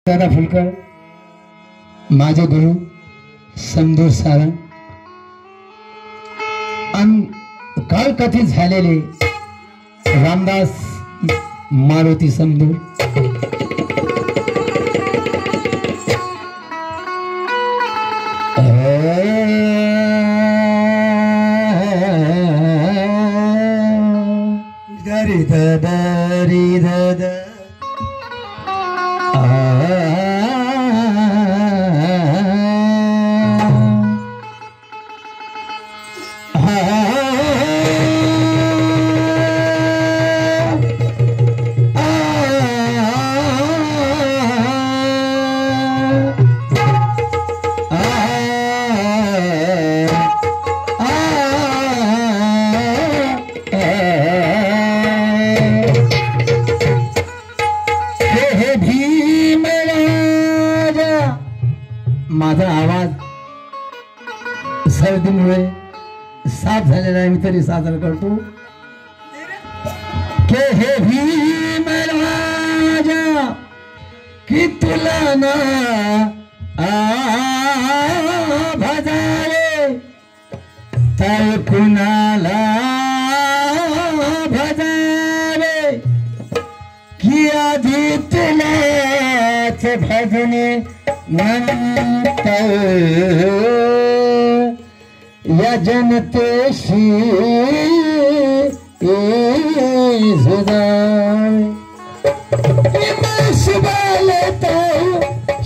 दादा फुलकर, माझे गुरु समदूर सारंग आणि काल कथित झालेले रामदास मारुती समदूर दरी दरी द माझा आवाज सर्दीमुळे साफ झालेला आहे, मी तरी सादर करतो के हे भीमराजा की तुला ना भजावे तर कुणाला भजावे की आधी तुलाच भजने नंतर या जनतेशी मैं सुबह लेता हूँ,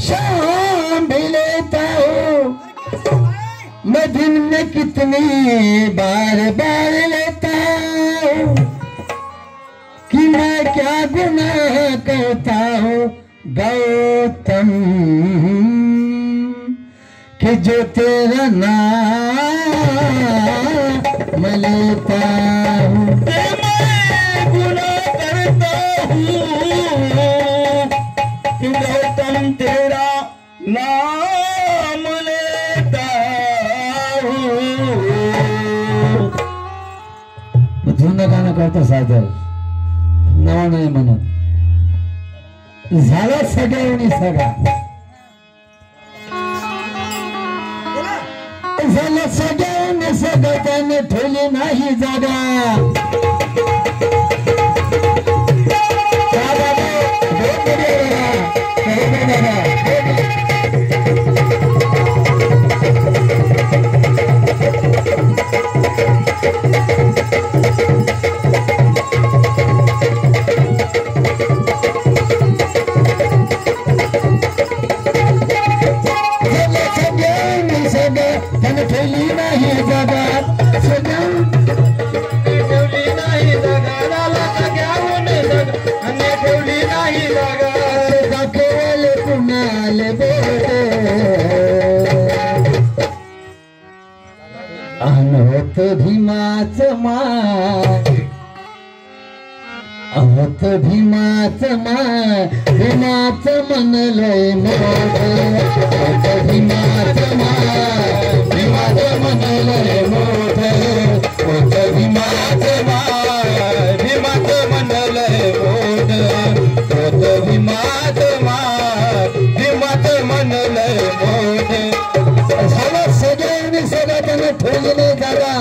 शाम भी लेता हूँ, मैं दिन में कितनी बार लेता हूँ कि मैं क्या गुनाह करता हूँ गौतम कि जो तेरा नाम लेता हूँ मैं गुनाह करता हूँ कि गौतम तेरा नाम लेता हूँ। जुनं गाणं करतो सादर, नवा नाही म्हणत, झाला सगळ्यांनी सगळा झालं सगळ्यांनी सगळं, त्याने ठेवली नाही जागा अनवत भीमाच माय, अवत भीमाच माय, भीमाच मनलय मोठ, अवत भीमाच माय, भीमाच मनलय मोठ, अवत भीमाच माय, भीमाच मनलय मोठ, अवत भीमाच माय, भीमाच मनलय मोठ। झालं सगळ्यांनी सगळं त्यांना ठेवली नाही जागा,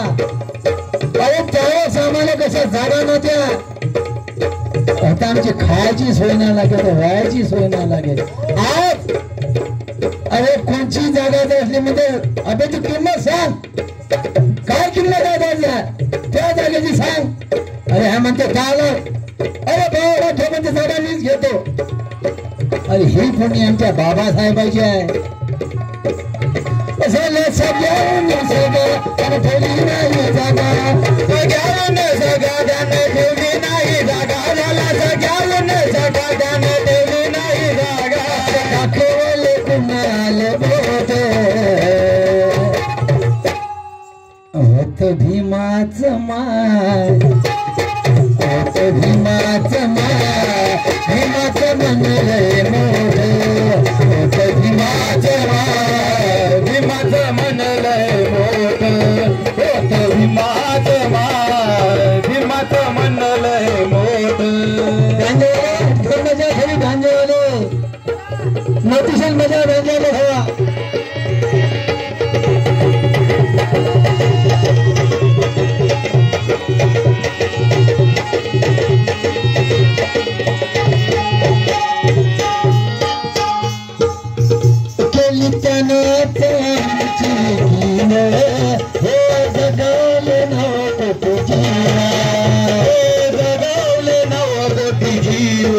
अहो त्यावेळेस आम्हाला कशा जागा नव्हत्या, आता आमची खायची सोय नाही लागेल, व्हायची सोय नाही लागेल। आज अरे कोणची जागा असली म्हणजे अबे तू किंमत सांग, काय किंमत आहे त्याच्या, त्या जागेची सांग। अरे हा म्हणते काय आलं, अरे बाबा ठेव म्हणते जागा मीच घेतो। अरे ही पुण्य आमच्या बाबासाहेबाची आहे। सगळ्यांनी सगळं त्याने ठेवली नाही जागा, सगळ्यांनी सगळं त्याने ठेवली नाही जागा, झाला सगळ्यांनी सगळं त्याने ठेवली नाही जागा, दाखवले कुणाला बोध, होत भीमाच माय, होत भीमाच माय, भीमाच मनलय मोठ, होत भीमाच माय, भीमाच मनलय मोठ, होत भीमाच माय, भीमाच मनलय मोठ, नोटिशन मध्ये रंगायला हवा. केली त्याने हे जगवले नव्हते तुझी जगवले नव्हते जीव.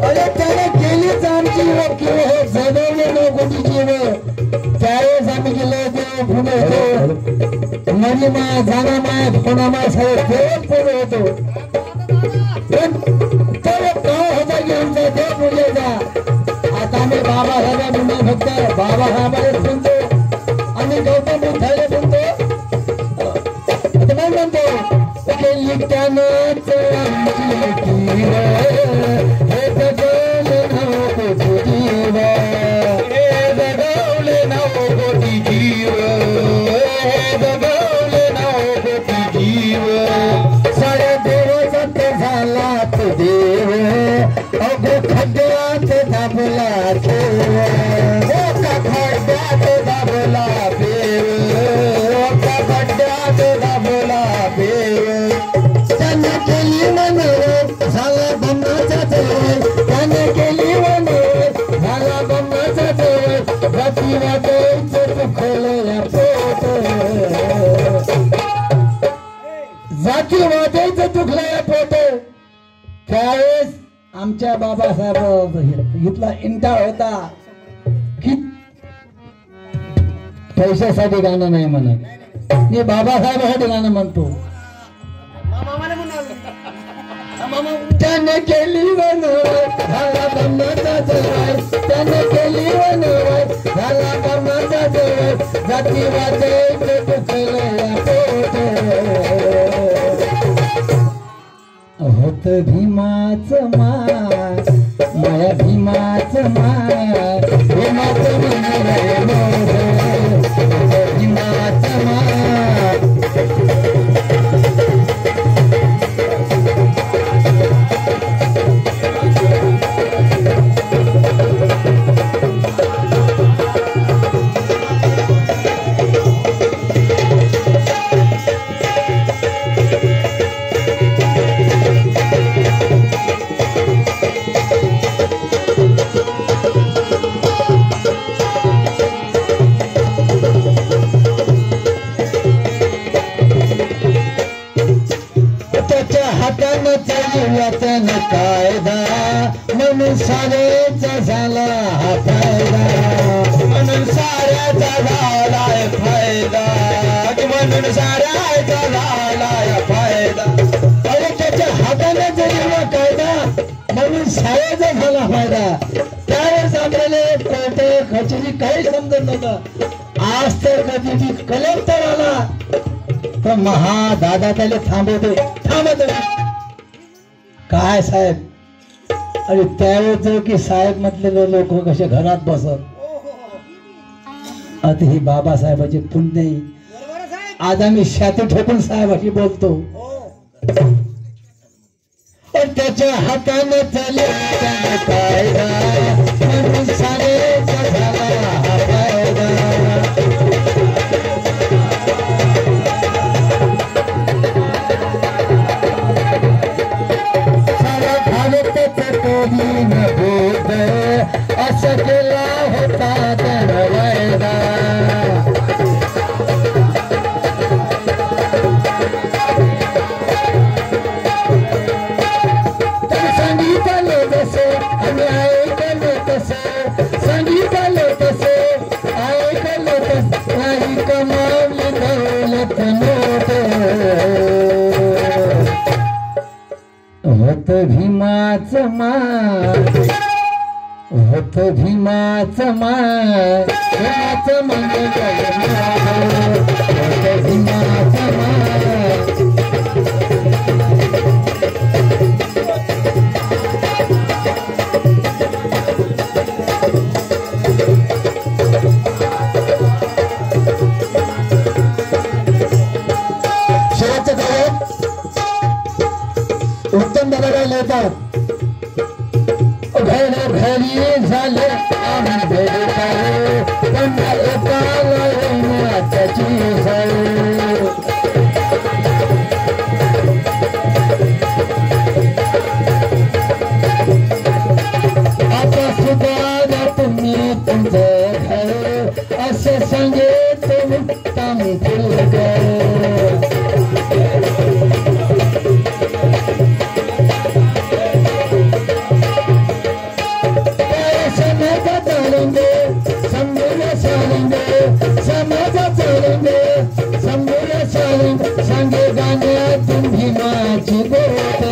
अरे त्याने केलीच आमची हे जगवले नव्हते जीव. त्यावेळेस आम्ही गेलो होतो पुणे होतो मनीमा जानामाय फोनामाय सगळं खेळत पुढे होतो. आमचा देव पूजेचा आता आम्ही बाबासाहेब म्हणून फक्त बाबासाहेबाला म्हणतो आम्ही गौतम बुद्धाला म्हणतो. आता काय म्हणतो केली त्यानंच हे जगवले नव्हते जीव हे जगवले नव्हते जीव हे जगवले नव्हते जीव. साऱ्या देवाचा ते झाला तो देव अगो खड्ड्यात दाबला देव का खड्ड्यात दाबला देव का खड्ड्यात दाबला देव. त्याने केली मनोर झाला ब्रह्माचा देव त्याने केली मनोर झाला ब्रह्माचा देव. गती वाटायचं दुखल्या पोट जाती वाटायचं दुखल्या पोट. त्यावेळेस आमच्या बाबासाहेब इथला इंटा होता की पैशासाठी गाणं नाही म्हणत मी बाबासाहेबासाठी गाणं म्हणतो. त्याने केली वनवाय झाला ब्रह्माचा जवळ त्याने केली वनवाय झाला ब्रह्माचा जवळ. जाती वाटायचं दुखल्या पोट होत भीमाचं माय माया भीमाचं माय भीमाचं भीमाचं माय. वतन कायदा म्हणून साऱ्याचा झाला हा फायदा म्हणून साऱ्याचा झालाय फायदा म्हणून साऱ्याचा झालाय फायदा. अरे त्याच्या हाताने जरी कायदा म्हणून साऱ्याचा झाला फायदा. त्यावेळेस आपल्याला कोर्ट कचेरी काही समजत नव्हतं. आज तर कधी कलेक्टर आला तर महादादा त्याला थांबवते थांबत काय साहेब. अरे त्यावेळेस की साहेब म्हटलेले लोक कसे घरात बसत. आता ही बाबासाहेबाची पुण्य आज आम्ही छाती ठोकून साहेबाशी बोलतो. त्याच्या हाताने चाले कायदा म्हणून सारेचा झाला हा फायदा. असं केला होता दरवायदा. सांगितलं तसे आणि ऐकलं तसे सांगितलं तसे ऐकलं तसे नाही कमावली दौलत नोट होत भीमाचं माय होत भीमाचं माय भीमाचं मंगल होत भीमाचं माय. शेवटचं उत्तम दादा काय लिहितात घरी झालं आम्ही भेटलो पुन्हा एकाला येण्याची सळ आता सुद्धा तुम्ही तुमचं घर असं सांगेत मुक्ताम सांगे गाण्यातून भीमाची गोट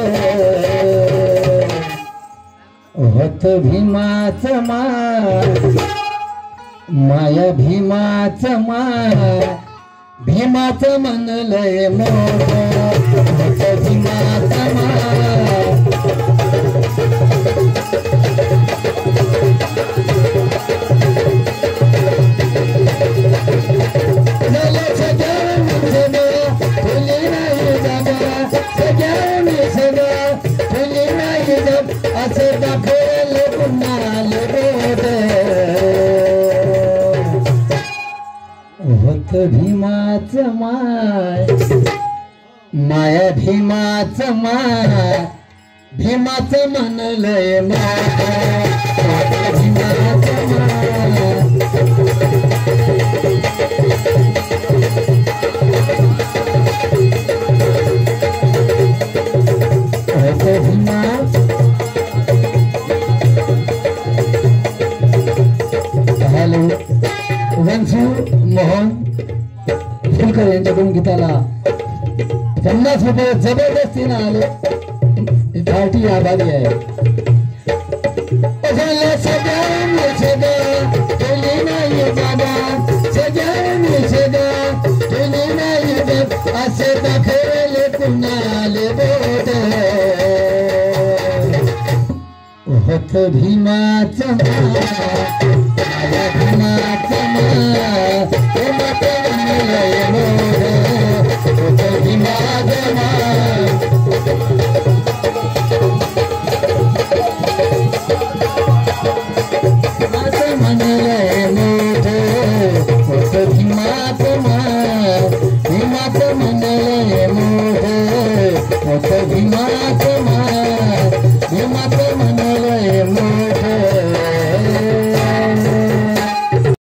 होत भीमाच माया भीमाच भीमाच म्हणलंय मोठ होत भीमाच होत भीमाच माया भीमाच भीमाच म्हणलंय भीमाच भीमा हॅलो वंशू मोहन फुलकर यांच्याकडून गीताला 50 रुपये जबरदस्तीने आले पार्टी आभारी आहे सगळ्यांनी सगळं केली नाही बाबा सगळ्यांनी सगळं केली नाही असे दाखवले कुणाले बोट होत भीमाच भीमाच